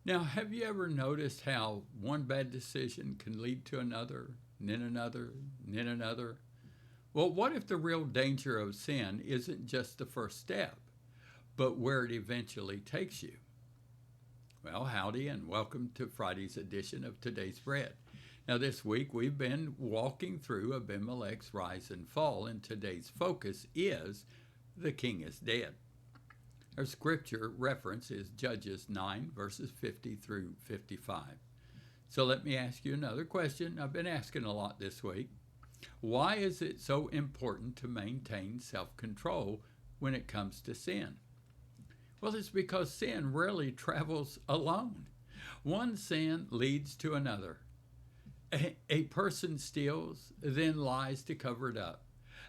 Now, have you ever noticed how one bad decision can lead to another, and then another, and then another? Well, what if the real danger of sin isn't just the first step, but where it eventually takes you? Well, howdy, and welcome to Friday's edition of Today's Bread. Now, this week we've been walking through Abimelech's rise and fall, and today's focus is the king is dead. Our scripture reference is Judges 9, verses 50 through 55. So let me ask you another question I've been asking a lot this week. Why is it so important to maintain self-control when it comes to sin? Well, it's because sin rarely travels alone. One sin leads to another. A person steals, then lies to cover it up,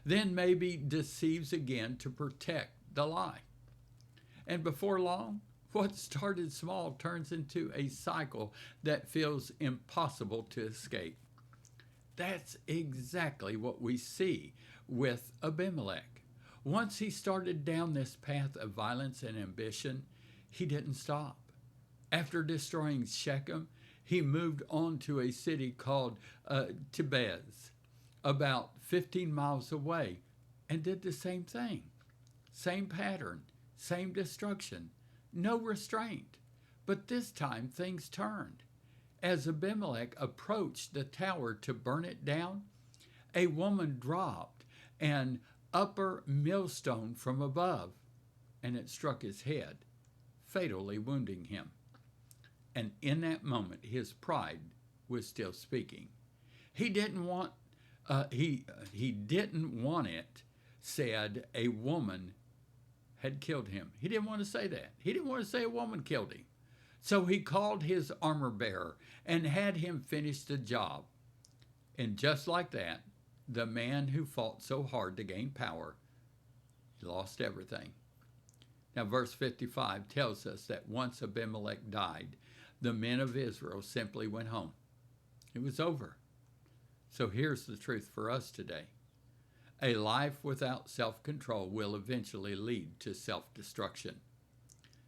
then maybe deceives again to protect the lie. And before long, what started small turns into a cycle that feels impossible to escape. That's exactly what we see with Abimelech. Once he started down this path of violence and ambition, he didn't stop. After destroying Shechem, he moved on to a city called Tibez, about 15 miles away, and did the same thing. Same pattern, same destruction, no restraint. But this time things turned. As Abimelech approached the tower to burn it down, a woman dropped an upper millstone from above, and it struck his head, fatally wounding him. And in that moment, his pride was still speaking. He didn't want he didn't want it said a woman had killed him. He didn't want to say that. He didn't want to say a woman killed him. So he called his armor bearer and had him finish the job. And just like that, the man who fought so hard to gain power, he lost everything. Now, verse 55 tells us that once Abimelech died, the men of Israel simply went home. It was over. So here's the truth for us today. A life without self-control will eventually lead to self-destruction.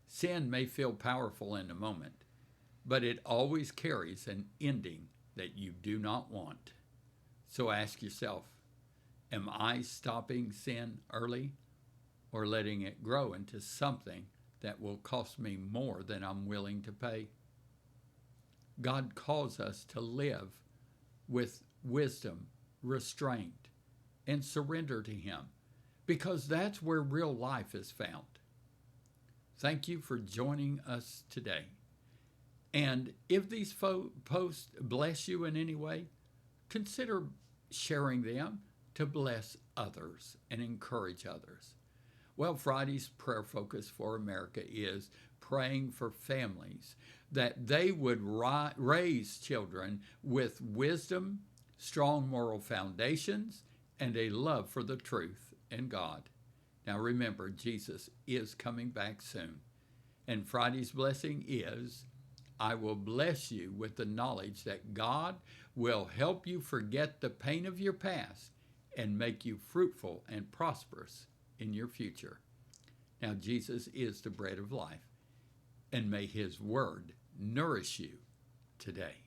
Sin may feel powerful in the moment, but it always carries an ending that you do not want. So ask yourself, am I stopping sin early or letting it grow into something that will cost me more than I'm willing to pay? God calls us to live with wisdom, restraint, and surrender to Him, because that's where real life is found. Thank you for joining us today. And if these posts bless you in any way, consider sharing them to bless others and encourage others. Well, Friday's prayer focus for America is praying for families that they would raise children with wisdom, strong moral foundations, and a love for the truth and God. Now remember, Jesus is coming back soon. And Friday's blessing is, I will bless you with the knowledge that God will help you forget the pain of your past and make you fruitful and prosperous in your future. Now, Jesus is the bread of life, and may His word nourish you today.